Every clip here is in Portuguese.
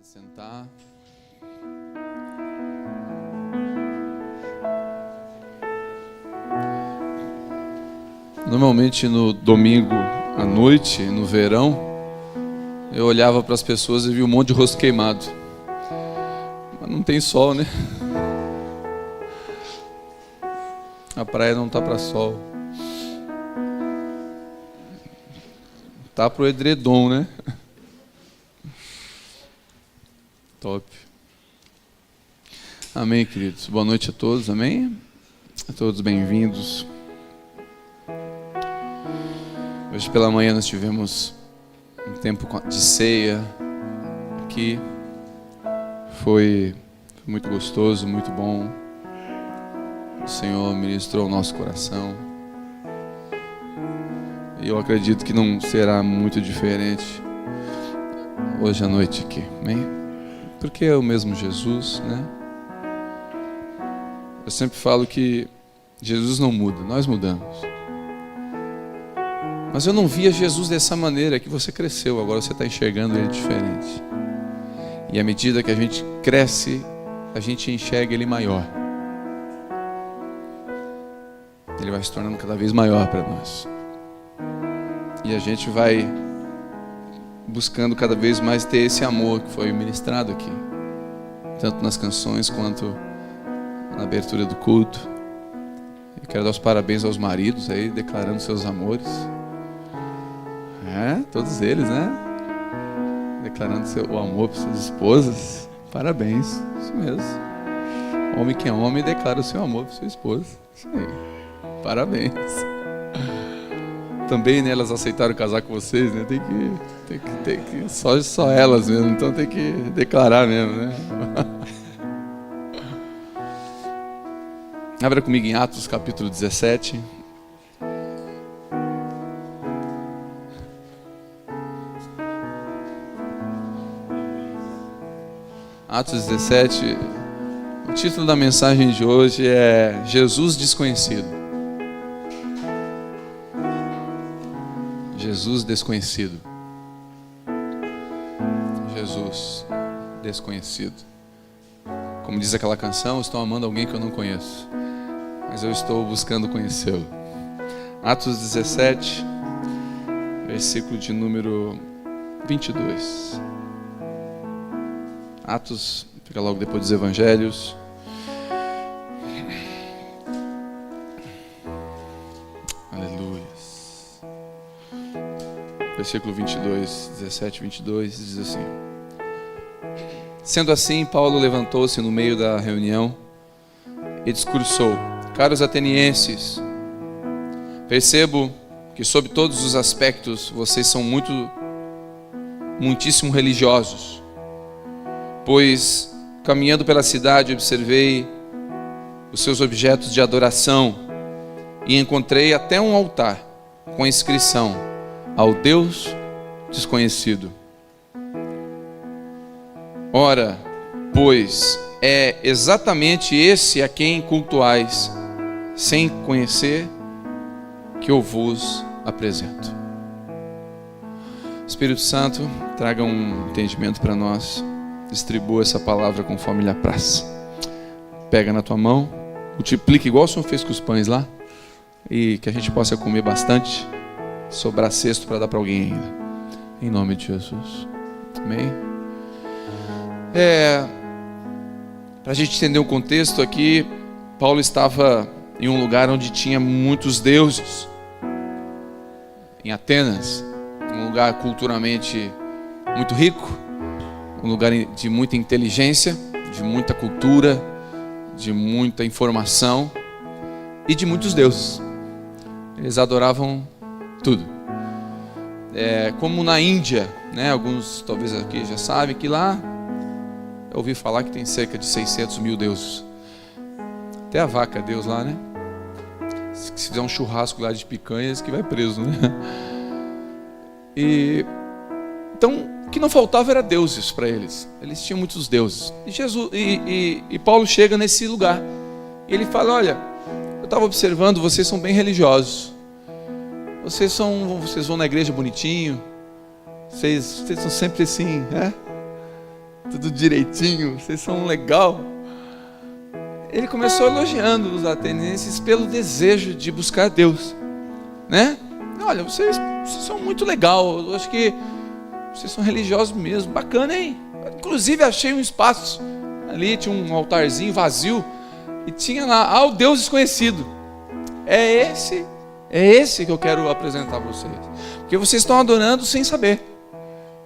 Sentar. Normalmente no domingo à noite, no verão, eu olhava para as pessoas e via um monte de rosto queimado. Mas não tem sol, né? A praia não tá para sol. Tá pro edredom, né? Top. Amém, queridos. Boa noite a todos, amém? A todos bem-vindos. Hoje pela manhã nós tivemos um tempo de ceia aqui. Foi muito gostoso, muito bom. O Senhor ministrou o nosso coração. E eu acredito que não será muito diferente hoje à noite aqui, amém? Porque é o mesmo Jesus, né? Eu sempre falo que Jesus não muda, nós mudamos. Mas eu não via Jesus dessa maneira, que você cresceu, agora você está enxergando ele diferente. E à medida que a gente cresce, a gente enxerga ele maior. Ele vai se tornando cada vez maior para nós. E a gente vai buscando cada vez mais ter esse amor que foi ministrado aqui, tanto nas canções quanto na abertura do culto. Eu quero dar os parabéns aos maridos aí, declarando seus amores. Todos eles, né? Declarando o amor para suas esposas. Parabéns, isso mesmo. Homem que é homem declara o seu amor para sua esposa. Isso aí. Parabéns. Também, né, elas aceitaram casar com vocês, né? Tem que só elas mesmo, então tem que declarar mesmo, né? Abra comigo em Atos capítulo 17. Atos 17, o título da mensagem de hoje é Jesus Desconhecido. Jesus desconhecido. Jesus desconhecido. Como diz aquela canção, eu estou amando alguém que eu não conheço, mas eu estou buscando conhecê-lo. Atos 17, versículo de número 22. Atos, fica logo depois dos Evangelhos. Versículo 22, 17, 22, diz assim: Sendo assim, Paulo levantou-se no meio da reunião e discursou: Caros atenienses, percebo que sob todos os aspectos vocês são muitíssimo religiosos, pois caminhando pela cidade observei os seus objetos de adoração e encontrei até um altar com a inscrição: ao Deus desconhecido. Ora, pois, é exatamente esse a quem cultuais, sem conhecer, que eu vos apresento. Espírito Santo, traga um entendimento para nós, distribua essa palavra conforme lhe apraz. Pega na tua mão, multiplica igual o Senhor fez com os pães lá, e que a gente possa comer bastante, sobrar cesto para dar para alguém ainda, em nome de Jesus, amém? Para a gente entender o contexto aqui, Paulo estava em um lugar onde tinha muitos deuses, em Atenas, um lugar culturalmente muito rico, um lugar de muita inteligência, de muita cultura, de muita informação e de muitos deuses. Eles adoravam tudo. Como na Índia, né? Alguns talvez aqui já sabem que lá eu ouvi falar que tem cerca de 600 mil deuses. Até a vaca é Deus lá, né? Se fizer um churrasco lá de picanhas, que vai preso, né? Então, o que não faltava era deuses para eles. Eles tinham muitos deuses. E Paulo chega nesse lugar e ele fala: olha, eu estava observando, vocês são bem religiosos. Vocês vão na igreja bonitinho. Vocês são sempre assim, né? tudo direitinho, vocês são legal. Ele começou elogiando os atenienses pelo desejo de buscar Deus, né? Olha, vocês são muito legal, eu acho que vocês são religiosos mesmo, bacana, hein? Inclusive achei um espaço ali, tinha um altarzinho vazio e tinha lá, o Deus desconhecido. É esse que eu quero apresentar para vocês, porque vocês estão adorando sem saber,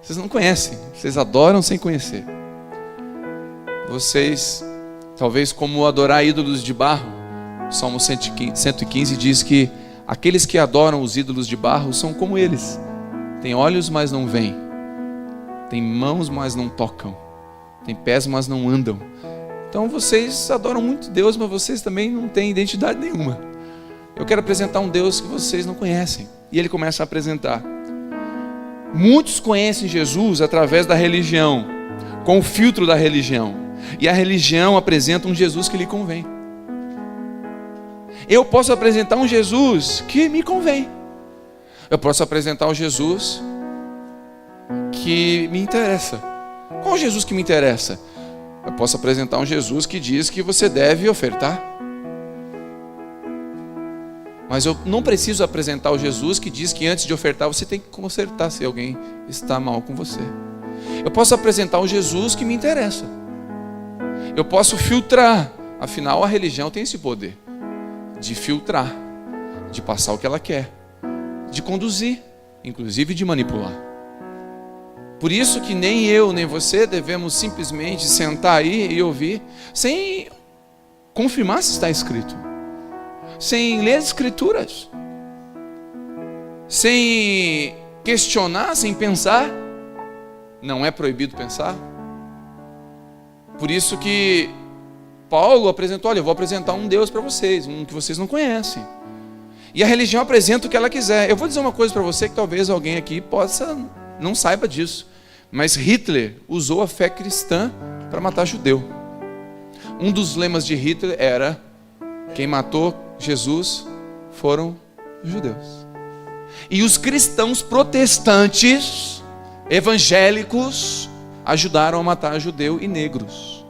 vocês não conhecem, vocês adoram sem conhecer. Vocês, talvez como adorar ídolos de barro, Salmo 115 diz que aqueles que adoram os ídolos de barro são como eles, têm olhos mas não veem, têm mãos mas não tocam, têm pés mas não andam. Então vocês adoram muito Deus, mas vocês também não têm identidade nenhuma. Eu quero apresentar um Deus que vocês não conhecem. E ele começa a apresentar. Muitos conhecem Jesus através da religião, com o filtro da religião. E a religião apresenta um Jesus que lhe convém. Eu posso apresentar um Jesus que me convém. Eu posso apresentar um Jesus que me interessa. Qual o Jesus que me interessa? Eu posso apresentar um Jesus que diz que você deve ofertar. Mas eu não preciso apresentar o Jesus que diz que antes de ofertar você tem que consertar se alguém está mal com você. Eu posso apresentar o Jesus que me interessa. Eu posso filtrar. Afinal, a religião tem esse poder de filtrar, de passar o que ela quer, de conduzir, inclusive de manipular. Por isso que nem eu nem você devemos simplesmente sentar aí e ouvir sem confirmar se está escrito, sem ler as escrituras, sem questionar, sem pensar. Não é proibido pensar. Por isso que Paulo apresentou, olha, eu vou apresentar um Deus para vocês, um que vocês não conhecem. E a religião apresenta o que ela quiser. Eu vou dizer uma coisa para você que talvez alguém aqui possa não saiba disso, mas Hitler usou a fé cristã para matar judeu. Um dos lemas de Hitler era: quem matou Jesus foram os judeus. E os cristãos protestantes, evangélicos, ajudaram a matar judeu e negros.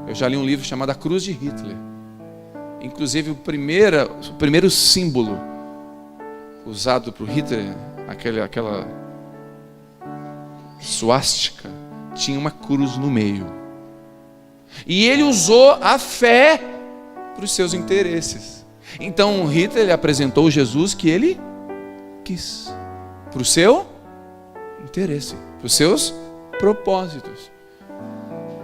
Eu já li um livro chamado A Cruz de Hitler. Inclusive o primeiro símbolo usado por Hitler, aquela suástica, tinha uma cruz no meio. E ele usou a fé para os seus interesses. Então Hitler apresentou Jesus que ele quis, para o seu interesse, para os seus propósitos.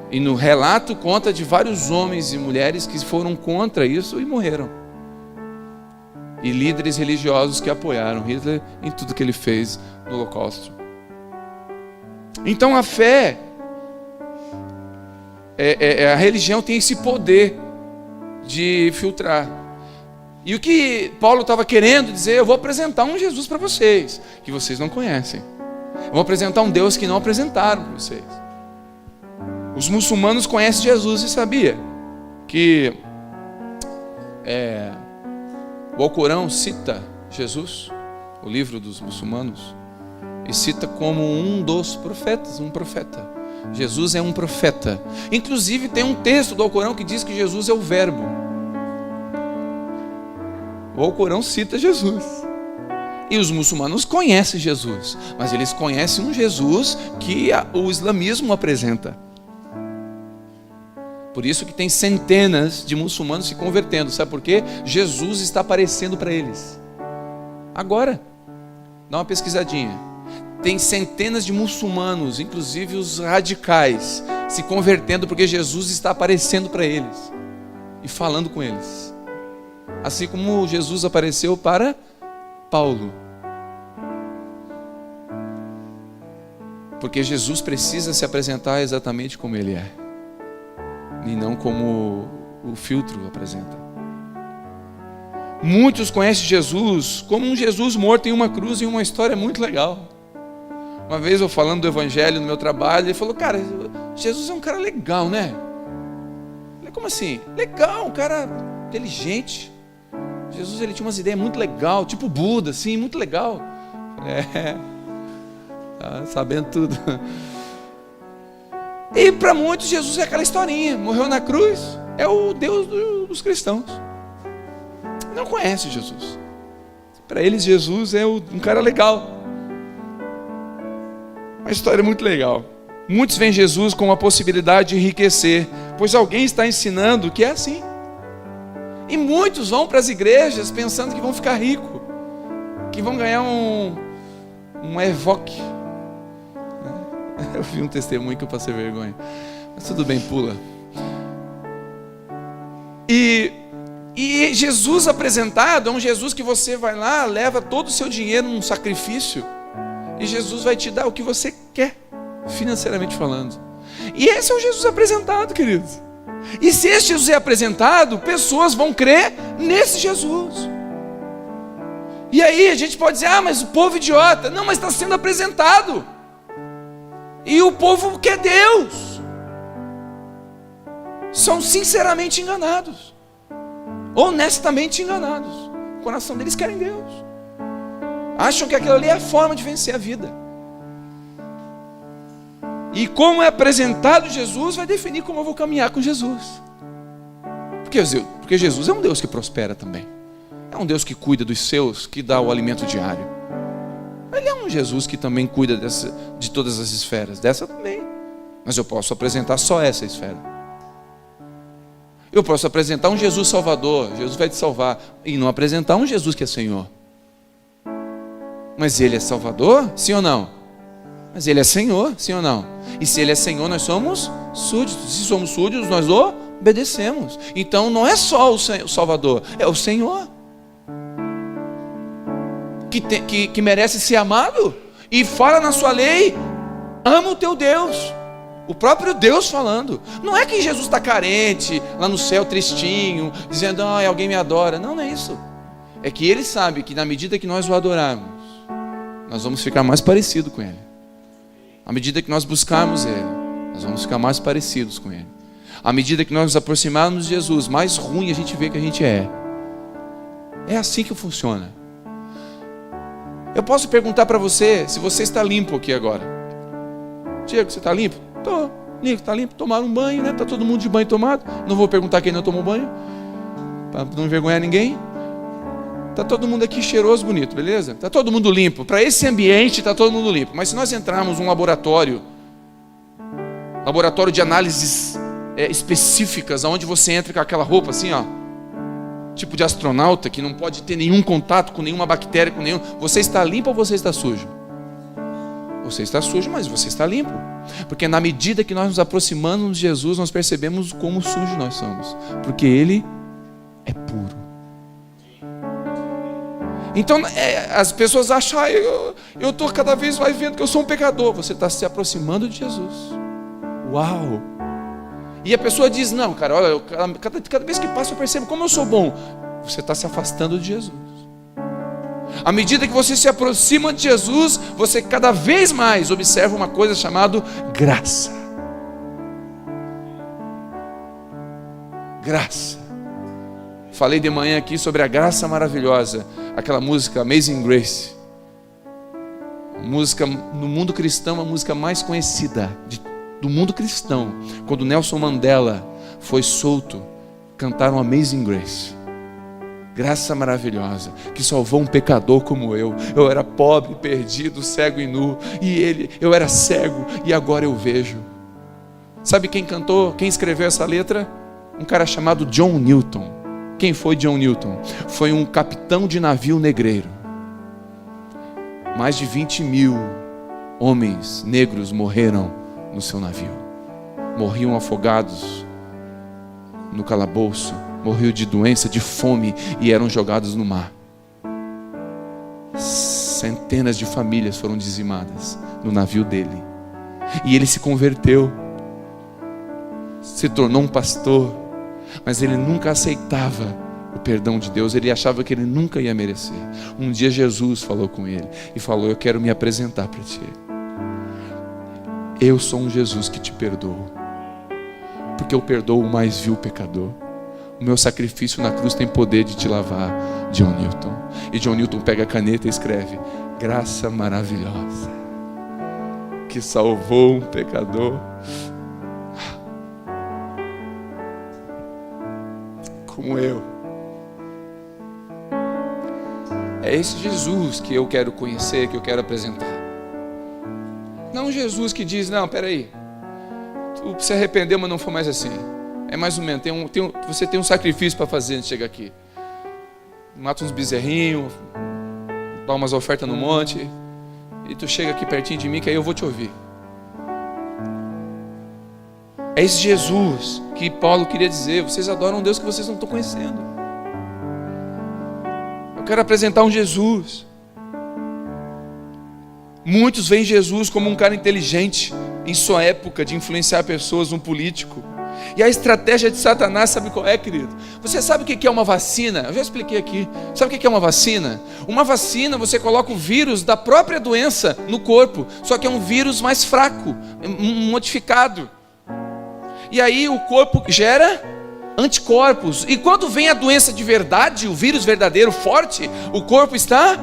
E no relato conta de vários homens e mulheres que foram contra isso e morreram. E líderes religiosos que apoiaram Hitler em tudo que ele fez no Holocausto. Então a fé, a religião tem esse poder de filtrar. E o que Paulo estava querendo dizer: eu vou apresentar um Jesus para vocês, que vocês não conhecem. Eu vou apresentar um Deus que não apresentaram para vocês. Os muçulmanos conhecem Jesus e sabia que o Alcorão cita Jesus, o livro dos muçulmanos, e cita como um dos profetas, um profeta. Jesus é um profeta. Inclusive tem um texto do Alcorão que diz que Jesus é o verbo. O Alcorão cita Jesus. E os muçulmanos conhecem Jesus, mas eles conhecem um Jesus que o islamismo apresenta. Por isso que tem centenas de muçulmanos se convertendo. Sabe por quê? Jesus está aparecendo para eles. Agora, dá uma pesquisadinha. Tem centenas de muçulmanos, inclusive os radicais, se convertendo porque Jesus está aparecendo para eles e falando com eles. Assim como Jesus apareceu para Paulo. Porque Jesus precisa se apresentar exatamente como ele é, e não como o filtro apresenta. Muitos conhecem Jesus como um Jesus morto em uma cruz, em uma história muito legal. Uma vez eu falando do evangelho no meu trabalho, ele falou: cara, Jesus é um cara legal, né? Eu falei: como assim? Legal, um cara inteligente. Jesus, ele tinha umas ideias muito legais, tipo Buda, assim, muito legal. Tá sabendo tudo. E para muitos Jesus é aquela historinha, morreu na cruz, é o Deus dos cristãos. Não conhece Jesus. Para eles Jesus é um cara legal. Uma história muito legal. Muitos veem Jesus com a possibilidade de enriquecer, pois alguém está ensinando que é assim. E muitos vão para as igrejas pensando que vão ficar ricos, que vão ganhar um Evoque. Eu vi um testemunho que eu passei vergonha, mas tudo bem, pula. E Jesus apresentado é um Jesus que você vai lá, leva todo o seu dinheiro num sacrifício, e Jesus vai te dar o que você quer, financeiramente falando. E esse é o Jesus apresentado, queridos. E se esse Jesus é apresentado, pessoas vão crer nesse Jesus. E aí a gente pode dizer, mas o povo idiota. Não, mas está sendo apresentado. E o povo quer Deus. São sinceramente enganados, honestamente enganados. O coração deles querem Deus. Acham que aquilo ali é a forma de vencer a vida. E como é apresentado Jesus vai definir como eu vou caminhar com Jesus. Porque Jesus é um Deus que prospera também. É um Deus que cuida dos seus, que dá o alimento diário. Ele é um Jesus que também cuida de todas as esferas, dessa também. Mas eu posso apresentar só essa esfera. Eu posso apresentar um Jesus salvador, Jesus vai te salvar, e não apresentar um Jesus que é Senhor. Mas Ele é salvador? Sim ou não? Mas Ele é Senhor? Sim ou não? E se Ele é Senhor, nós somos súditos. Se somos súditos, nós obedecemos. Então não é só o Salvador, é o Senhor. Que merece ser amado. E fala na sua lei, ama o teu Deus. O próprio Deus falando. Não é que Jesus está carente, lá no céu tristinho, dizendo, alguém me adora. Não é isso. É que Ele sabe que na medida que nós o adorarmos, nós vamos ficar mais parecidos com Ele. À medida que nós buscarmos Ele, nós vamos ficar mais parecidos com Ele. À medida que nós nos aproximarmos de Jesus, mais ruim a gente vê que a gente é. É assim que funciona. Eu posso perguntar para você se você está limpo aqui agora. Diego, você está limpo? Estou. Nico, está limpo? Tomaram um banho, né? Está todo mundo de banho tomado. Não vou perguntar quem não tomou banho, para não envergonhar ninguém. Está todo mundo aqui cheiroso, bonito, beleza? Está todo mundo limpo. Para esse ambiente está todo mundo limpo. Mas se nós entrarmos num laboratório de análises específicas, onde você entra com aquela roupa assim, tipo de astronauta, que não pode ter nenhum contato com nenhuma bactéria, com nenhum. Você está limpo ou você está sujo? Você está sujo, mas você está limpo. Porque na medida que nós nos aproximamos de Jesus, nós percebemos como sujos nós somos. Porque Ele é puro. Então as pessoas acham, eu estou cada vez mais vendo que eu sou um pecador. Você está se aproximando de Jesus. Uau! E a pessoa diz, não, cara, olha, cada vez que passa eu percebo como eu sou bom. Você está se afastando de Jesus. À medida que você se aproxima de Jesus, você cada vez mais observa uma coisa chamada graça. Graça. Falei de manhã aqui sobre a graça maravilhosa, aquela música Amazing Grace. Música no mundo cristão, a música mais conhecida do mundo cristão. Quando Nelson Mandela foi solto, cantaram Amazing Grace. Graça maravilhosa, que salvou um pecador como eu. Eu era pobre, perdido, cego e nu. E eu era cego e agora eu vejo. Sabe quem cantou, quem escreveu essa letra? Um cara chamado John Newton. Quem foi John Newton? Foi um capitão de navio negreiro. Mais de 20 mil homens negros morreram no seu navio. Morriam afogados no calabouço, morriam de doença, de fome e eram jogados no mar. Centenas de famílias foram dizimadas no navio dele. E ele se converteu, se tornou um pastor, mas ele nunca aceitava o perdão de Deus, ele achava que ele nunca ia merecer. Um dia Jesus falou com ele e falou, eu quero me apresentar para ti. Eu sou um Jesus que te perdoo, porque eu perdoo o mais vil pecador. O meu sacrifício na cruz tem poder de te lavar. John Newton. E John Newton pega a caneta e escreve, graça maravilhosa, que salvou um pecador. como eu. É esse Jesus que eu quero conhecer, que eu quero apresentar. Não Jesus que diz, não, peraí, tu se arrependeu, mas não foi mais assim. É mais ou menos, você tem um sacrifício para fazer antes de chegar aqui. Mata uns bezerrinhos, dá umas ofertas no monte, e tu chega aqui pertinho de mim, que aí eu vou te ouvir. É esse Jesus que Paulo queria dizer, vocês adoram um Deus que vocês não estão conhecendo. Eu quero apresentar um Jesus. Muitos veem Jesus como um cara inteligente, em sua época, de influenciar pessoas, um político. E a estratégia de Satanás, sabe qual é, querido? Você sabe o que é uma vacina? Eu já expliquei aqui. Sabe o que é uma vacina? Uma vacina, você coloca o vírus da própria doença no corpo, só que é um vírus mais fraco, modificado. E aí o corpo gera anticorpos. E quando vem a doença de verdade, o vírus verdadeiro, forte, o corpo está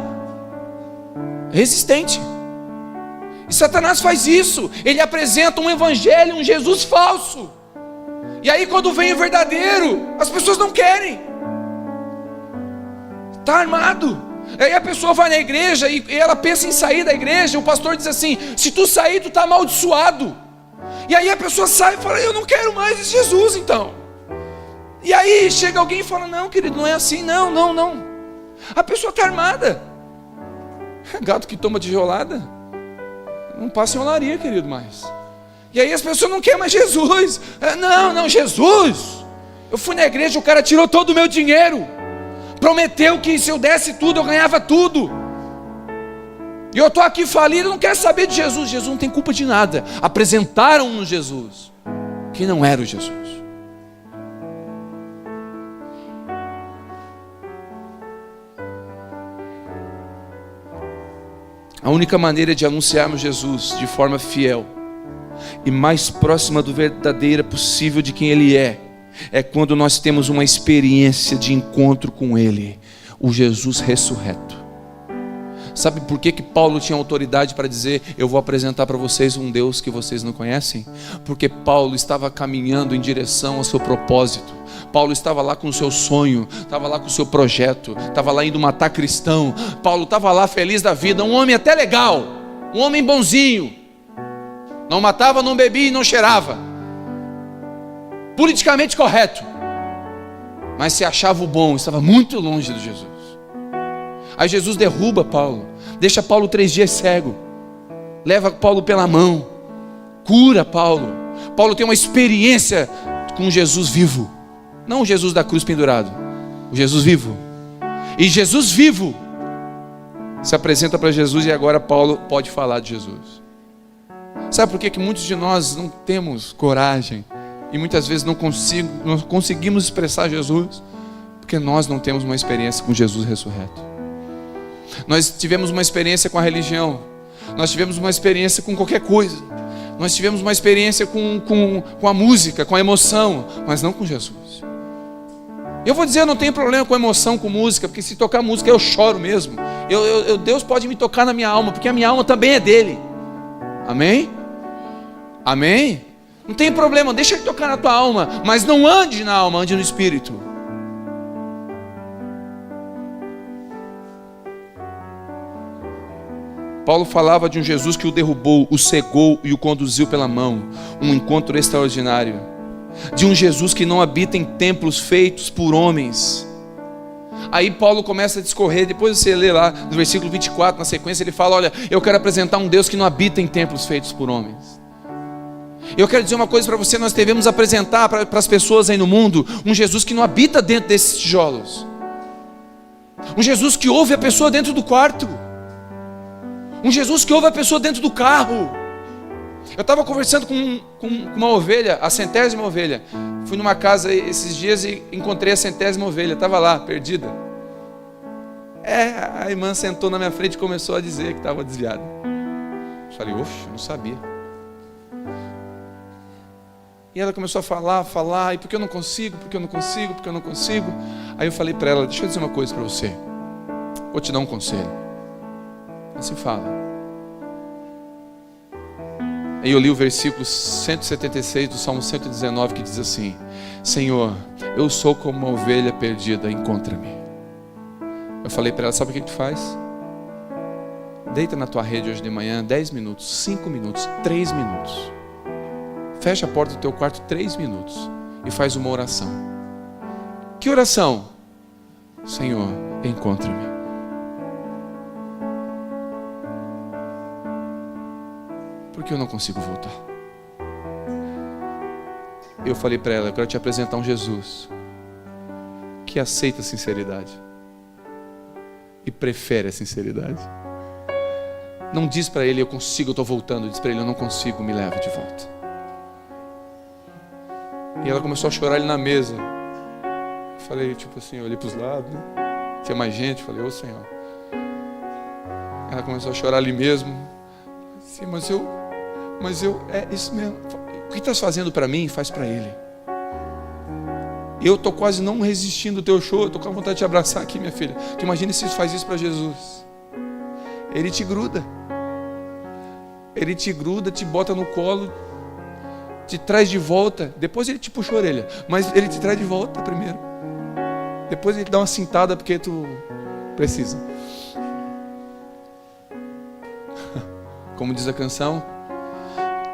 resistente. E Satanás faz isso. Ele apresenta um evangelho, um Jesus falso. E aí quando vem o verdadeiro, as pessoas não querem. Está armado. Aí a pessoa vai na igreja e ela pensa em sair da igreja. O pastor diz assim, se tu sair, tu está amaldiçoado. E aí a pessoa sai e fala, eu não quero mais esse Jesus então. E aí chega alguém e fala, não querido, não é assim, não. A pessoa está armada. Gato que toma tijolada não passa em olaria, querido, mais. E aí as pessoas não querem mais Jesus. Não, Jesus. Eu fui na igreja, o cara tirou todo o meu dinheiro. Prometeu que se eu desse tudo, eu ganhava tudo. E eu estou aqui falido, não quero saber de Jesus. Jesus não tem culpa de nada. Apresentaram-nos Jesus, que não era o Jesus. A única maneira de anunciarmos Jesus de forma fiel e mais próxima do verdadeiro possível de quem Ele é quando nós temos uma experiência de encontro com Ele, o Jesus ressurreto. Sabe por que Paulo tinha autoridade para dizer, eu vou apresentar para vocês um Deus que vocês não conhecem? Porque Paulo estava caminhando em direção ao seu propósito. Paulo estava lá com o seu sonho, estava lá com o seu projeto, estava lá indo matar cristão. Paulo estava lá feliz da vida, um homem até legal, um homem bonzinho. Não matava, não bebia e não cheirava. Politicamente correto. Mas se achava o bom, estava muito longe de Jesus. Aí Jesus derruba Paulo, deixa Paulo 3 dias cego, leva Paulo pela mão, cura Paulo. Paulo tem uma experiência com Jesus vivo. Não o Jesus da cruz pendurado, o Jesus vivo. E Jesus vivo se apresenta para Jesus, e agora Paulo pode falar de Jesus. Sabe por que muitos de nós não temos coragem e muitas vezes não conseguimos expressar Jesus? Porque nós não temos uma experiência com Jesus ressurreto. Nós tivemos uma experiência com a religião, nós tivemos uma experiência com qualquer coisa, nós tivemos uma experiência com a música, com a emoção, mas não com Jesus. Eu vou dizer, eu não tenho problema com emoção, com música, porque se tocar música eu choro mesmo. Deus pode me tocar na minha alma, porque a minha alma também é dele. Amém? Amém? Não tem problema, deixa ele tocar na tua alma, mas não ande na alma, ande no espírito. Paulo falava de um Jesus que o derrubou, o cegou e o conduziu pela mão. Um encontro extraordinário. De um Jesus que não habita em templos feitos por homens. Aí Paulo começa a discorrer, depois você lê lá no versículo 24, na sequência ele fala, olha, eu quero apresentar um Deus que não habita em templos feitos por homens. Eu quero dizer uma coisa para você, nós devemos apresentar para as pessoas aí no mundo, um Jesus que não habita dentro desses tijolos. Um Jesus que ouve a pessoa dentro do quarto. Um Jesus que ouve a pessoa dentro do carro. Eu estava conversando com uma ovelha, a 100ª ovelha. Fui numa casa esses dias e encontrei a 100ª ovelha. Estava lá, perdida. A irmã sentou na minha frente e começou a dizer que estava desviada. Eu falei, não sabia. E ela começou a falar, e porque eu não consigo. Aí eu falei para ela, deixa eu dizer uma coisa para você. Vou te dar um conselho. Assim fala. Aí eu li o versículo 176 do Salmo 119, que diz assim: Senhor, eu sou como uma ovelha perdida, encontra-me. Eu falei para ela, sabe o que tu faz? Deita na tua rede hoje de manhã 10 minutos, 5 minutos, 3 minutos. Fecha a porta do teu quarto 3 minutos e faz uma oração. Que oração? Senhor, encontra-me. Porque eu não consigo voltar. Eu falei para ela, eu quero te apresentar um Jesus que aceita a sinceridade e prefere a sinceridade. Não diz para ele, eu consigo, eu estou voltando. Diz para ele, eu não consigo, me leva de volta. E ela começou a chorar ali na mesa. Eu falei, tipo assim, eu olhei para os lados, né? Tinha mais gente, falei, ô Senhor. Ela começou a chorar ali mesmo. Sim, mas eu, é isso mesmo. O que estás fazendo para mim, faz para ele. Eu estou quase não resistindo ao teu show, eu estou com a vontade de te abraçar aqui, minha filha. Tu imagina se faz isso para Jesus. Ele te gruda. Ele te gruda, te bota no colo, te traz de volta. Depois ele te puxa a orelha, mas ele te traz de volta primeiro. Depois ele te dá uma cintada porque tu precisa. Como diz a canção,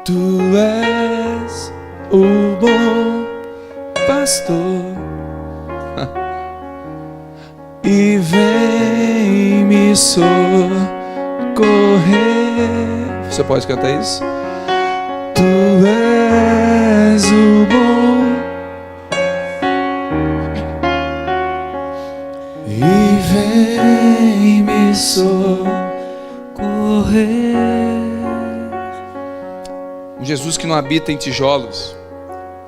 Tu és o bom pastor e vem me socorrer. Você pode cantar isso? Tu és o bom e vem me socorrer. Um Jesus que não habita em tijolos,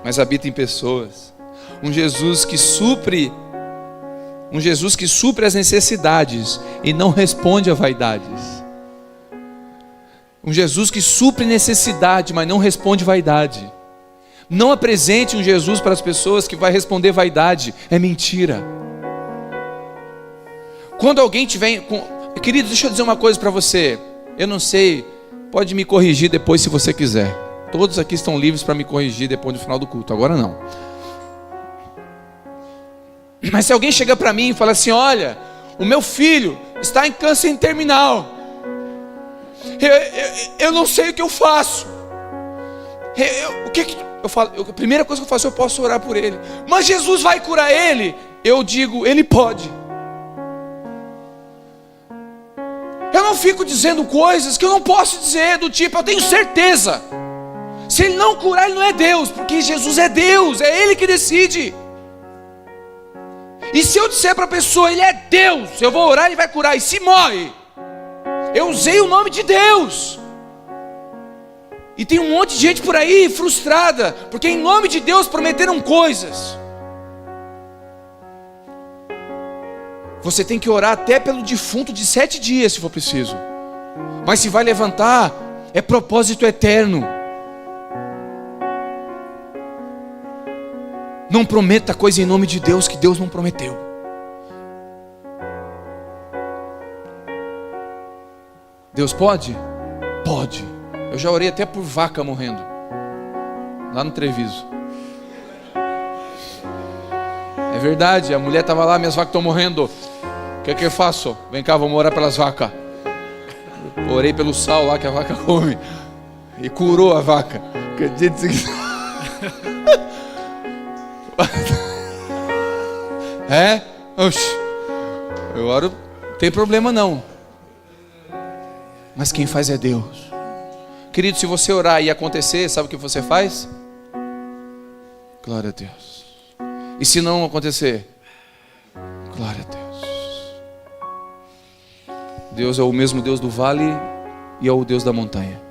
mas habita em pessoas. Um Jesus que supre as necessidades e não responde a vaidades. Um Jesus que supre necessidade, mas não responde vaidade. Não apresente um Jesus para as pessoas que vai responder vaidade. É mentira. Quando alguém te vem... Querido, deixa eu dizer uma coisa para você. Eu não sei, pode me corrigir depois se você quiser. Todos aqui estão livres para me corrigir depois do final do culto. Agora não. Mas se alguém chega para mim e fala assim, olha, o meu filho está em câncer terminal. Eu não sei o que eu faço. O que eu falo? A primeira coisa que eu faço, eu posso orar por ele. Mas Jesus vai curar ele? Eu digo, ele pode. Eu não fico dizendo coisas que eu não posso dizer, do tipo, eu tenho certeza. Se ele não curar, ele não é Deus, porque Jesus é Deus, é Ele que decide. E se eu disser para a pessoa, Ele é Deus, eu vou orar, Ele vai curar, e se morre, eu usei o nome de Deus. E tem um monte de gente por aí frustrada, porque em nome de Deus prometeram coisas. Você tem que orar até pelo defunto de 7 dias, se for preciso. Mas se vai levantar, é propósito eterno. Não prometa coisa em nome de Deus que Deus não prometeu. Deus pode? Pode. Eu já orei até por vaca morrendo lá no Treviso. É verdade, a mulher estava lá, minhas vacas estão morrendo. O que eu faço? Vem cá, vamos orar pelas vacas. Orei pelo sal lá que a vaca come. E curou a vaca. Acredite se é? Oxi. Eu oro, não tem problema não. Mas quem faz é Deus. Querido, se você orar e acontecer, sabe o que você faz? Glória a Deus. E se não acontecer? Glória a Deus. Deus é o mesmo Deus do vale e é o Deus da montanha.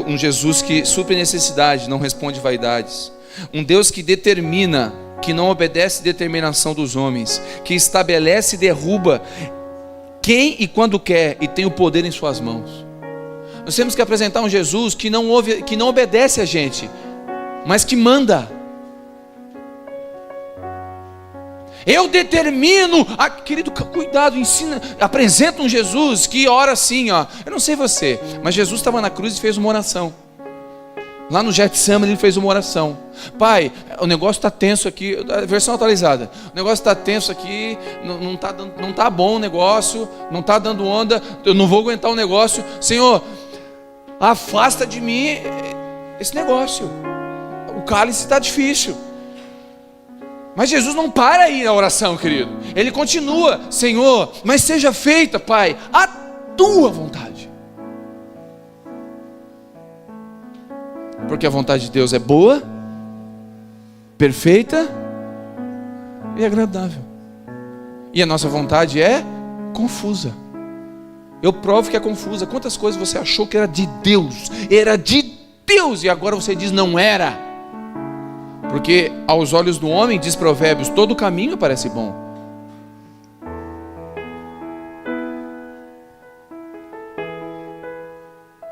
Um Jesus que supre necessidade, não responde vaidades. Um Deus que determina, que não obedece determinação dos homens, que estabelece e derruba quem e quando quer e tem o poder em suas mãos. Nós temos que apresentar um Jesus que não obedece a gente, mas que manda. Eu determino, querido, cuidado, ensina, apresenta um Jesus que ora assim, ó. Eu não sei você, mas Jesus estava na cruz e fez uma oração. Lá no Getsemane ele fez uma oração. Pai, o negócio está tenso aqui, a versão atualizada. O negócio está tenso aqui, não está bom o negócio, não está dando onda, eu não vou aguentar o negócio. Senhor, afasta de mim esse negócio. O cálice está difícil. Mas Jesus não para aí na oração, querido. Ele continua: Senhor, mas seja feita, Pai, a tua vontade. Porque a vontade de Deus é boa, perfeita e agradável. E a nossa vontade é confusa. Eu provo que é confusa. Quantas coisas você achou que era de Deus? Era de Deus, e agora você diz não era. Porque aos olhos do homem, diz Provérbios, todo caminho parece bom.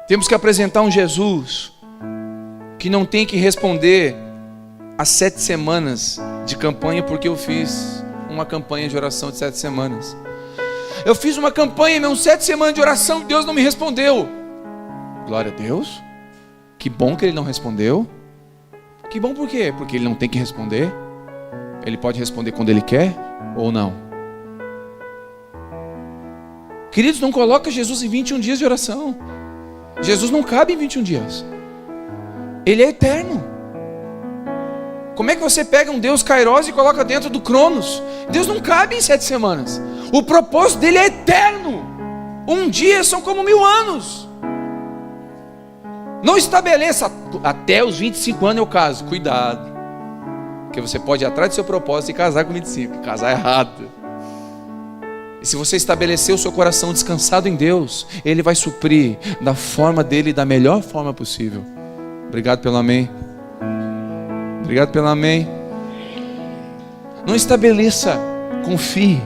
Temos que apresentar um Jesus que não tem que responder às 7 semanas de campanha, porque eu fiz uma campanha de oração de 7 semanas. Eu fiz uma campanha, meu, 7 semanas de oração, Deus não me respondeu. Glória a Deus. Que bom que Ele não respondeu. Que bom por quê? Porque Ele não tem que responder. Ele pode responder quando Ele quer ou não. Queridos, não coloca Jesus em 21 dias de oração. Jesus não cabe em 21 dias. Ele é eterno. Como é que você pega um Deus Kairos e coloca dentro do Cronos? Deus não cabe em 7 semanas. O propósito dele é eterno. Um dia são como 1000 anos. Não estabeleça até os 25 anos eu caso. Cuidado, porque você pode ir atrás do seu propósito e casar com 25. Casar errado. E se você estabelecer o seu coração descansado em Deus, Ele vai suprir da forma dele, da melhor forma possível. Obrigado pelo amém. Obrigado pelo amém. Não estabeleça, confie.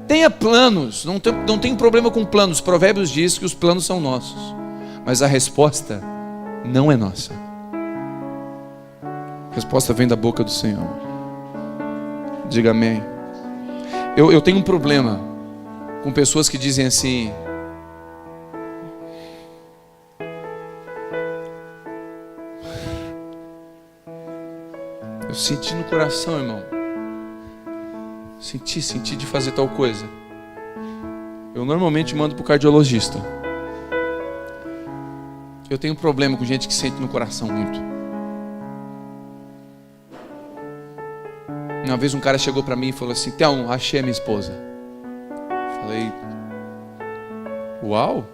Tenha planos. Não tem problema com planos. Provérbios diz que os planos são nossos, mas a resposta não é nossa. A resposta vem da boca do Senhor. Diga amém. Eu tenho um problema com pessoas que dizem assim: eu senti no coração, irmão. Senti de fazer tal coisa. Eu normalmente mando para o cardiologista. Eu tenho um problema com gente que sente no coração muito. Uma vez um cara chegou para mim e falou assim: Thelmo, achei a minha esposa. Falei: uau,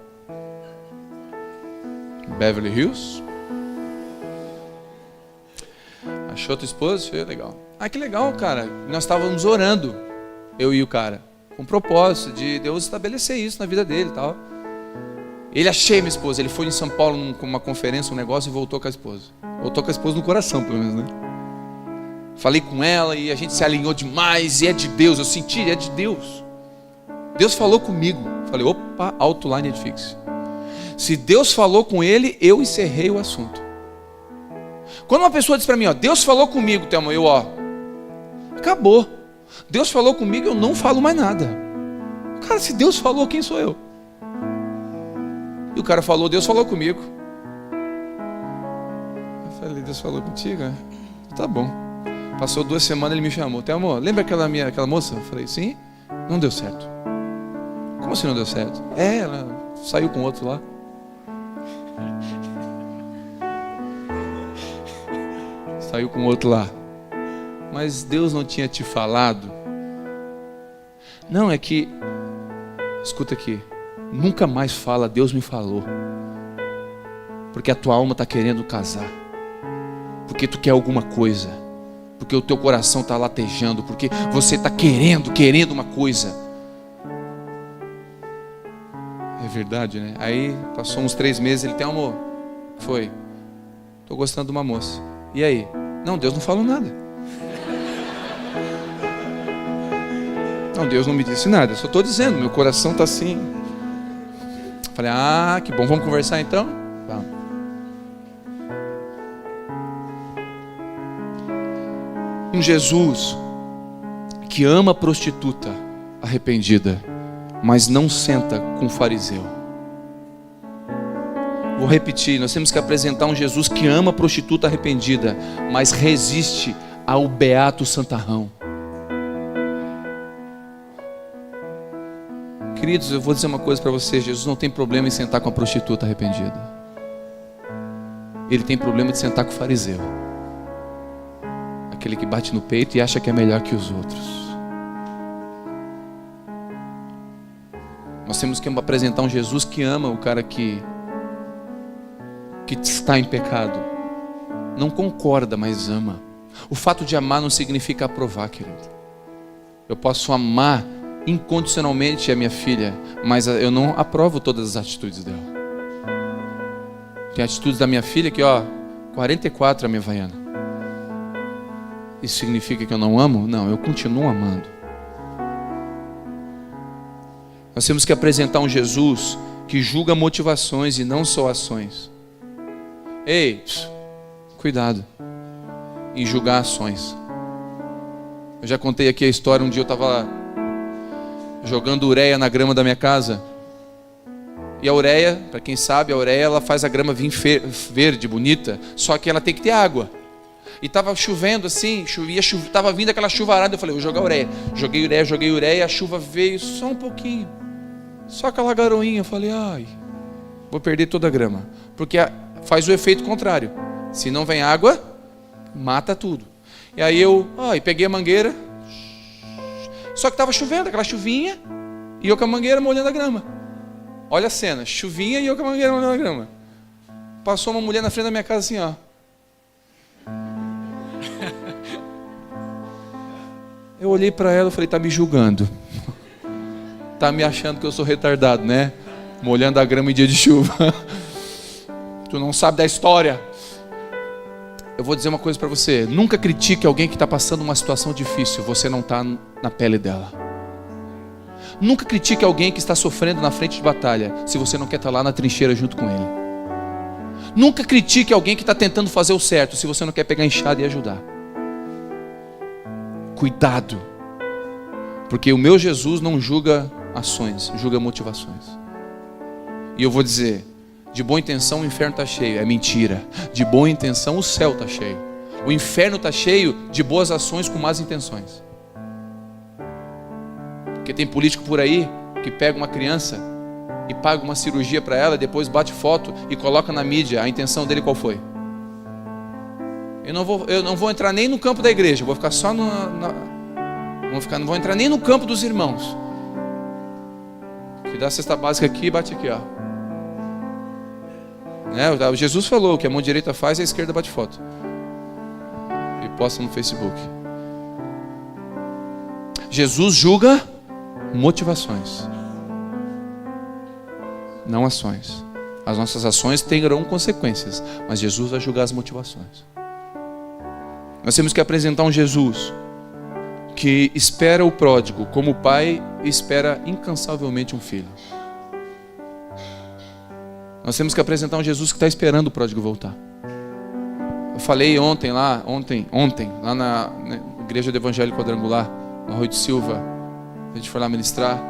Beverly Hills? Achou tua esposa? Foi legal. Ah, que legal, cara. Nós estávamos orando, eu e o cara, com o propósito de Deus estabelecer isso na vida dele e tal. Ele achei minha esposa. Ele foi em São Paulo com uma conferência, um negócio, e voltou com a esposa. Voltou com a esposa no coração, pelo menos, né? Falei com ela e a gente se alinhou demais. E é de Deus, eu senti, é de Deus. Deus falou comigo. Falei: opa, outline edifice. Se Deus falou com ele, eu encerrei o assunto. Quando uma pessoa diz para mim, ó, Deus falou comigo, Thelma, eu, ó, acabou. Deus falou comigo, eu não falo mais nada. Cara, se Deus falou, quem sou eu? E o cara falou: Deus falou comigo. Eu falei: Deus falou contigo? É? Tá bom. Passou 2 semanas, ele me chamou: Thelma, lembra aquela moça? Eu falei: sim. Não deu certo. Como assim não deu certo? Ela saiu com outro lá. Saiu com outro lá. Mas Deus não tinha te falado? Não, é que, escuta aqui, nunca mais fala Deus me falou. Porque a tua alma está querendo casar. Porque tu quer alguma coisa. Porque o teu coração está latejando. Porque você está querendo uma coisa. É verdade, né? Aí passou uns 3 meses, ele tem amor. Foi. Estou gostando de uma moça. E aí? Não, Deus não falou nada. Não, Deus não me disse nada. Eu só estou dizendo, meu coração está assim. Falei: ah, que bom, vamos conversar então? Vamos. Um Jesus que ama a prostituta arrependida, mas não senta com o fariseu. Vou repetir, nós temos que apresentar um Jesus que ama a prostituta arrependida, mas resiste ao beato santarrão. Queridos, eu vou dizer uma coisa para vocês: Jesus não tem problema em sentar com a prostituta arrependida. Ele tem problema de sentar com o fariseu, aquele que bate no peito e acha que é melhor que os outros. Nós temos que apresentar um Jesus que ama o cara que está em pecado. Não concorda, mas ama. O fato de amar não significa aprovar, querido. Eu posso amar incondicionalmente a minha filha, mas eu não aprovo todas as atitudes dela. Tem atitudes da minha filha que, 44 a minha vaiana. Isso significa que eu não amo? Não, eu continuo amando. Nós temos que apresentar um Jesus que julga motivações e não só ações. Ei, cuidado em julgar ações. Eu já contei aqui a história. Um dia eu estava jogando ureia na grama da minha casa. E a ureia, para quem sabe, a ureia ela faz a grama vir verde, bonita. Só que ela tem que ter água. E estava chovendo assim, estava vindo aquela chuvarada. Eu falei, vou jogar ureia. Joguei ureia, a chuva veio só um pouquinho. Só aquela garoinha. Eu falei, vou perder toda a grama. Porque faz o efeito contrário. Se não vem água, mata tudo. E aí eu peguei a mangueira. Só que estava chovendo, aquela chuvinha. E eu com a mangueira molhando a grama. Olha a cena, chuvinha e eu com a mangueira molhando a grama. Passou uma mulher na frente da minha casa assim, Eu olhei para ela e falei, tá me julgando. Tá me achando que eu sou retardado, né? Molhando a grama em dia de chuva. Tu não sabe da história. Eu vou dizer uma coisa para você: nunca critique alguém que está passando uma situação difícil. Você não está na pele dela. Nunca critique alguém que está sofrendo na frente de batalha, se você não quer estar lá na trincheira junto com ele. Nunca critique alguém que está tentando fazer o certo, se você não quer pegar a enxada e ajudar. Cuidado, porque o meu Jesus não julga ações, julga motivações. E eu vou dizer, de boa intenção o inferno está cheio. É mentira. De boa intenção o céu está cheio. O inferno está cheio de boas ações com más intenções. Porque tem político por aí que pega uma criança e paga uma cirurgia para ela, depois bate foto e coloca na mídia. A intenção dele qual foi? Eu não vou entrar nem no campo da igreja, vou ficar só não vou entrar nem no campo dos irmãos. Que dá a cesta básica aqui e bate aqui, Jesus falou que a mão direita faz e a esquerda bate foto e posta no Facebook. Jesus julga motivações, não ações. As nossas ações terão consequências, mas Jesus vai julgar as motivações. Nós temos que apresentar um Jesus que espera o pródigo como o pai espera incansavelmente um filho. Nós temos que apresentar um Jesus que está esperando o pródigo voltar. Eu falei ontem lá na Igreja do Evangelho Quadrangular, no Arroio de Silva. A gente foi lá ministrar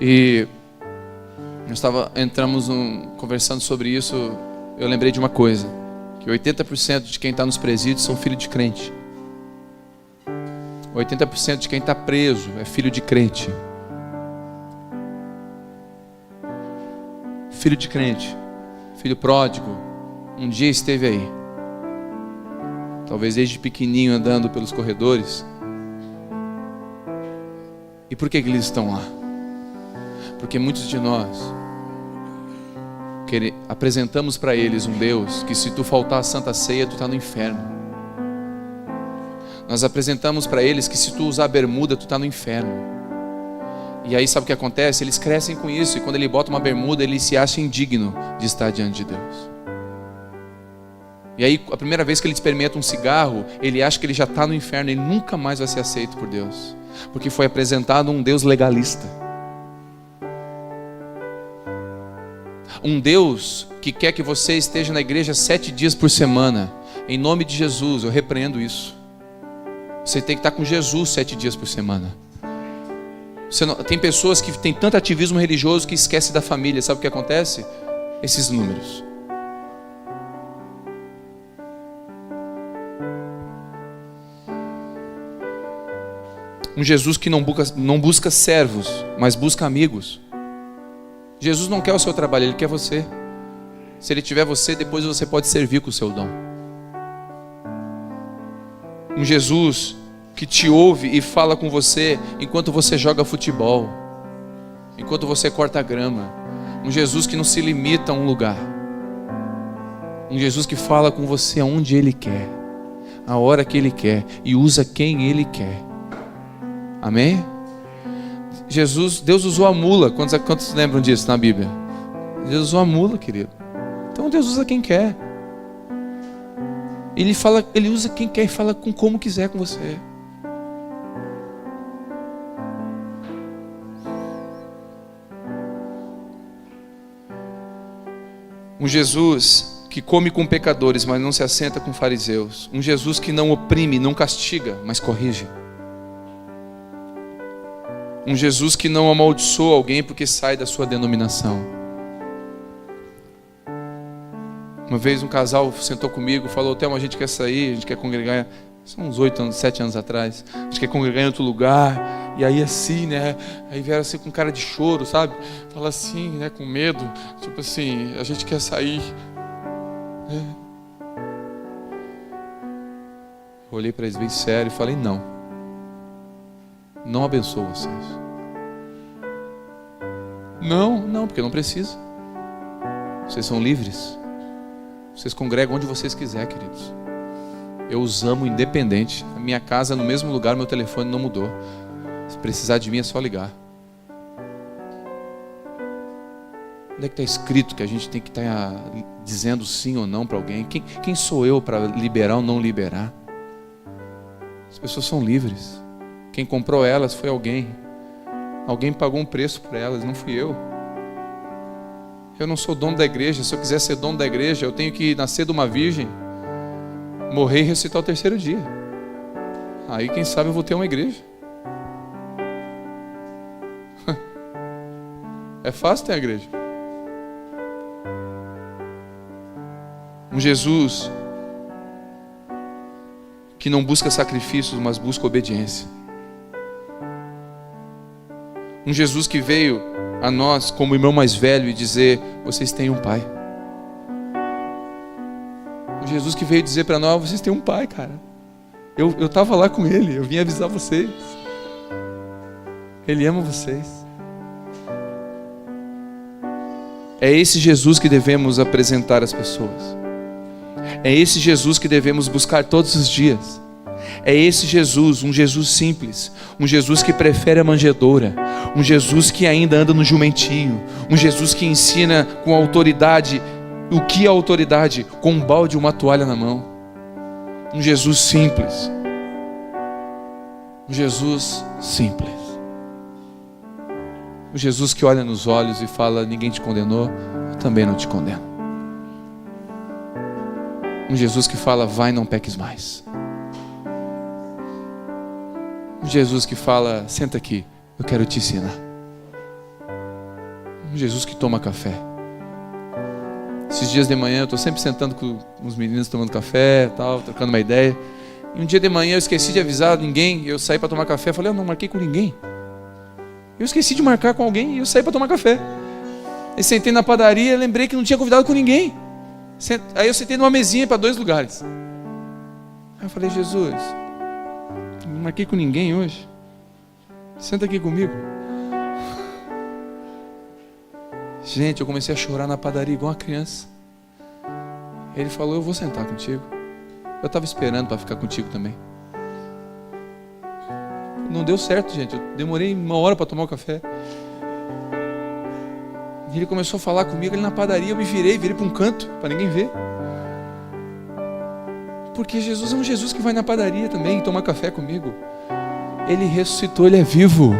e nós entramos conversando sobre isso. Eu lembrei de uma coisa, que 80% de quem está nos presídios são filhos de crente. 80% de quem está preso é filho de crente. Filho de crente, filho pródigo, um dia esteve aí, talvez desde pequenininho andando pelos corredores. E por que eles estão lá? Porque muitos de nós apresentamos para eles um Deus que, se tu faltar a Santa Ceia, tu está no inferno. Nós apresentamos para eles que, se tu usar bermuda, tu está no inferno. E aí sabe o que acontece? Eles crescem com isso, e quando ele bota uma bermuda, ele se acha indigno de estar diante de Deus. E aí a primeira vez que ele experimenta um cigarro, ele acha que ele já está no inferno, ele nunca mais vai ser aceito por Deus, porque foi apresentado um Deus legalista, um Deus que quer que você esteja na igreja 7 dias por semana. Em nome de Jesus eu repreendo isso. Você tem que estar com Jesus 7 dias por semana. Tem pessoas que têm tanto ativismo religioso que esquecem da família. Sabe o que acontece? Esses números. Um Jesus que não busca servos, mas busca amigos. Jesus não quer o seu trabalho, Ele quer você. Se Ele tiver você, depois você pode servir com o seu dom. Um Jesus que te ouve e fala com você enquanto você joga futebol, enquanto você corta grama. Um Jesus que não se limita a um lugar. Um Jesus que fala com você aonde Ele quer, a hora que Ele quer e usa quem Ele quer. Amém? Deus usou a mula. Quantos lembram disso na Bíblia? Deus usou a mula, querido. Então Deus usa quem quer. Ele usa quem quer e fala com como quiser com você. Um Jesus que come com pecadores, mas não se assenta com fariseus. Um Jesus que não oprime, não castiga, mas corrige. Um Jesus que não amaldiçoa alguém porque sai da sua denominação. Uma vez um casal sentou comigo e falou: Thelma, a gente quer sair, a gente quer congregar. São uns 7 anos atrás. A gente quer congregar em outro lugar. E aí assim, né? Aí vieram assim com cara de choro, sabe? Fala assim, né? Com medo. Tipo assim, a gente quer sair. Olhei para eles bem sério e falei: não. Não abençoo vocês. Não, porque não precisa. Vocês são livres. Vocês congregam onde vocês quiserem, queridos. Eu os amo independente. A minha casa no mesmo lugar, meu telefone não mudou. Se precisar de mim é só ligar. Onde é que está escrito que a gente tem que estar dizendo sim ou não para alguém? Quem sou eu para liberar ou não liberar? As pessoas são livres. Quem comprou elas foi alguém. Alguém pagou um preço por elas, não fui eu. Eu não sou dono da igreja. Se eu quiser ser dono da igreja, eu tenho que nascer de uma virgem, morrer e ressuscitar o 3º dia. Aí quem sabe eu vou ter uma igreja. É fácil ter a igreja. Um Jesus que não busca sacrifícios, mas busca obediência. Um Jesus que veio a nós como irmão mais velho e dizer: vocês têm um pai. Um Jesus que veio dizer para nós: vocês têm um pai, cara. Eu estava lá com ele, eu vim avisar vocês. Ele ama vocês. É esse Jesus que devemos apresentar às pessoas. É esse Jesus que devemos buscar todos os dias. É esse Jesus, um Jesus simples, um Jesus que prefere a manjedoura, um Jesus que ainda anda no jumentinho, um Jesus que ensina com autoridade. O que é autoridade? Com um balde e uma toalha na mão. Um Jesus simples. Um Jesus simples. Um Jesus que olha nos olhos e fala: ninguém te condenou, eu também não te condeno. Um Jesus que fala: vai, não peques mais. Um Jesus que fala: senta aqui, eu quero te ensinar. Um Jesus que toma café. Esses dias de manhã eu estou sempre sentando com os meninos tomando café, tal, trocando uma ideia. E um dia de manhã eu esqueci de avisar ninguém. Eu saí para tomar café, falei: eu não marquei com ninguém. Eu esqueci de marcar com alguém e eu saí para tomar café. Aí sentei na padaria e lembrei que não tinha convidado com ninguém. Aí eu sentei numa mesinha para 2 lugares. Aí eu falei: Jesus, não marquei com ninguém hoje. Senta aqui comigo. Gente, eu comecei a chorar na padaria igual uma criança. Ele falou: eu vou sentar contigo. Eu estava esperando para ficar contigo também. Não deu certo, gente. Eu demorei 1 hora para tomar o café. E ele começou a falar comigo ali na padaria. Eu me virei para um canto, para ninguém ver. Porque Jesus é um Jesus que vai na padaria também tomar café comigo. Ele ressuscitou, Ele é vivo.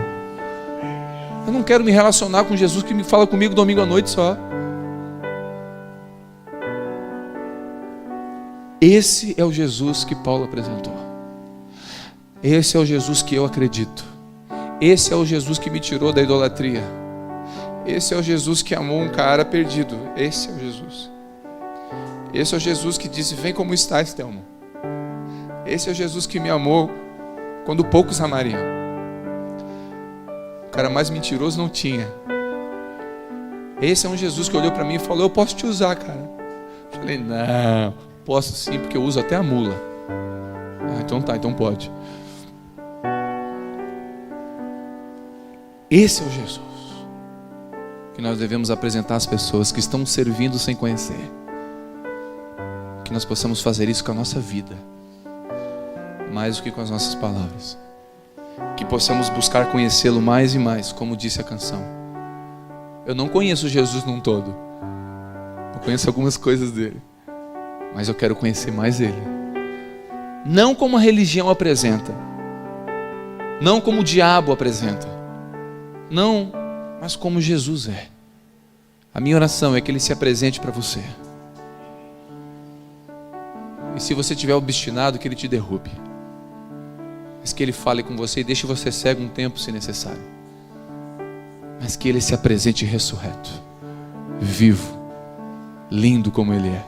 Eu não quero me relacionar com Jesus que me fala comigo domingo à noite só. Esse é o Jesus que Paulo apresentou. Esse é o Jesus que eu acredito. Esse é o Jesus que me tirou da idolatria. Esse é o Jesus que amou um cara perdido. Esse é o Jesus. Esse é o Jesus que disse: vem como estás, Telmo. Esse é o Jesus que me amou quando poucos amariam. O cara mais mentiroso não tinha. Esse é um Jesus que olhou para mim e falou: eu posso te usar, cara. Eu falei: não, posso sim, porque eu uso até a mula. Ah, então tá, então pode. Esse é o Jesus que nós devemos apresentar às pessoas que estão servindo sem conhecer. Que nós possamos fazer isso com a nossa vida, mais do que com as nossas palavras. Que possamos buscar conhecê-lo mais e mais, como disse a canção. Eu não conheço Jesus num todo. Eu conheço algumas coisas dele, mas eu quero conhecer mais ele. Não como a religião apresenta, não como o diabo apresenta, não, mas como Jesus é. A minha oração é que ele se apresente para você. E se você estiver obstinado, que ele te derrube. Mas que ele fale com você e deixe você cego um tempo, se necessário. Mas que ele se apresente ressurreto, vivo, lindo como ele é,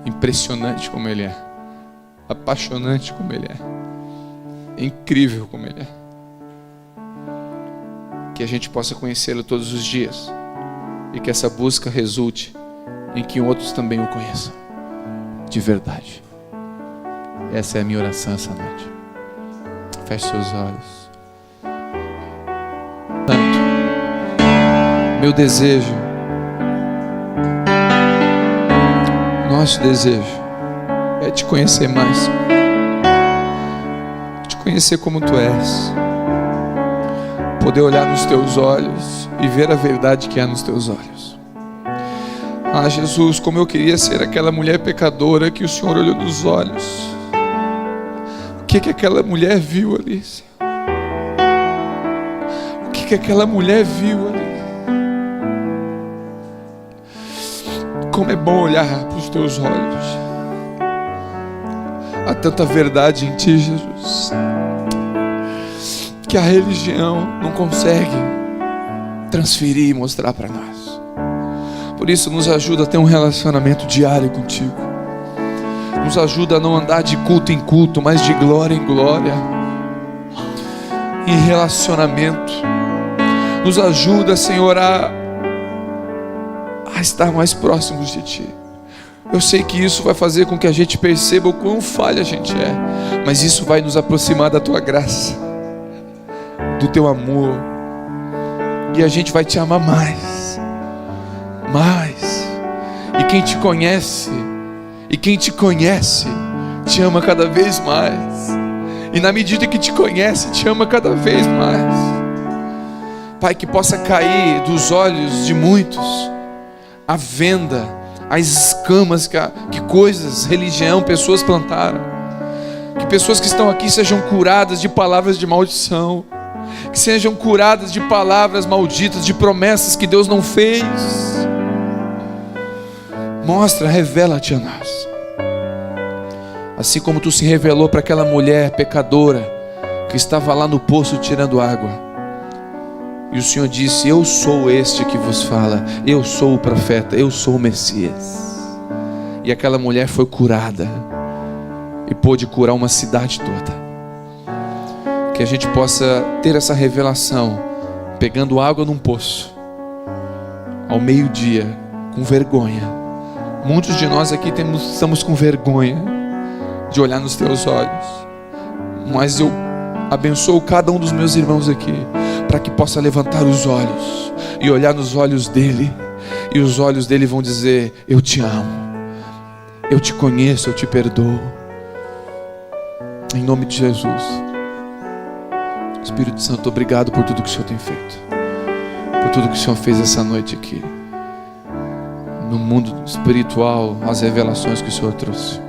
impressionante como ele é, apaixonante como ele é, incrível como ele é. Que a gente possa conhecê-lo todos os dias e que essa busca resulte em que outros também o conheçam de verdade. Essa é a minha oração essa noite. Feche seus olhos. Santo, meu desejo, nosso desejo é te conhecer mais, te conhecer como tu és, poder olhar nos teus olhos e ver a verdade que há nos teus olhos. Ah, Jesus, como eu queria ser aquela mulher pecadora que o Senhor olhou nos olhos. O que aquela mulher viu ali, Senhor? O que aquela mulher viu ali? Como é bom olhar para os teus olhos. Há tanta verdade em ti, Jesus, que a religião não consegue transferir e mostrar para nós. Por isso nos ajuda a ter um relacionamento diário contigo. Nos ajuda a não andar de culto em culto, mas de glória em glória, em relacionamento. Nos ajuda, Senhor, a estar mais próximos de ti. Eu sei que isso vai fazer com que a gente perceba o quão falha a gente é, mas isso vai nos aproximar da tua graça, do teu amor, e a gente vai te amar mais. E quem te conhece te ama cada vez mais, e na medida que te conhece, te ama cada vez mais. Pai, que possa cair dos olhos de muitos a venda, as escamas que coisas, religião, pessoas plantaram. Que pessoas que estão aqui sejam curadas de palavras de maldição, que sejam curadas de palavras malditas, de promessas que Deus não fez. Mostra, revela-te a nós, assim como tu se revelou para aquela mulher pecadora que estava lá no poço tirando água, e o Senhor disse: eu sou este que vos fala, eu sou o profeta, eu sou o Messias. E aquela mulher foi curada e pôde curar uma cidade toda. Que a gente possa ter essa revelação, pegando água num poço, ao meio-dia, com vergonha. Muitos de nós aqui estamos com vergonha de olhar nos teus olhos, mas eu abençoo cada um dos meus irmãos aqui, para que possa levantar os olhos e olhar nos olhos dele, e os olhos dele vão dizer: eu te amo, eu te conheço, eu te perdoo. Em nome de Jesus. Espírito Santo, obrigado por tudo que o Senhor tem feito, por tudo que o Senhor fez essa noite aqui, no mundo espiritual, as revelações que o Senhor trouxe.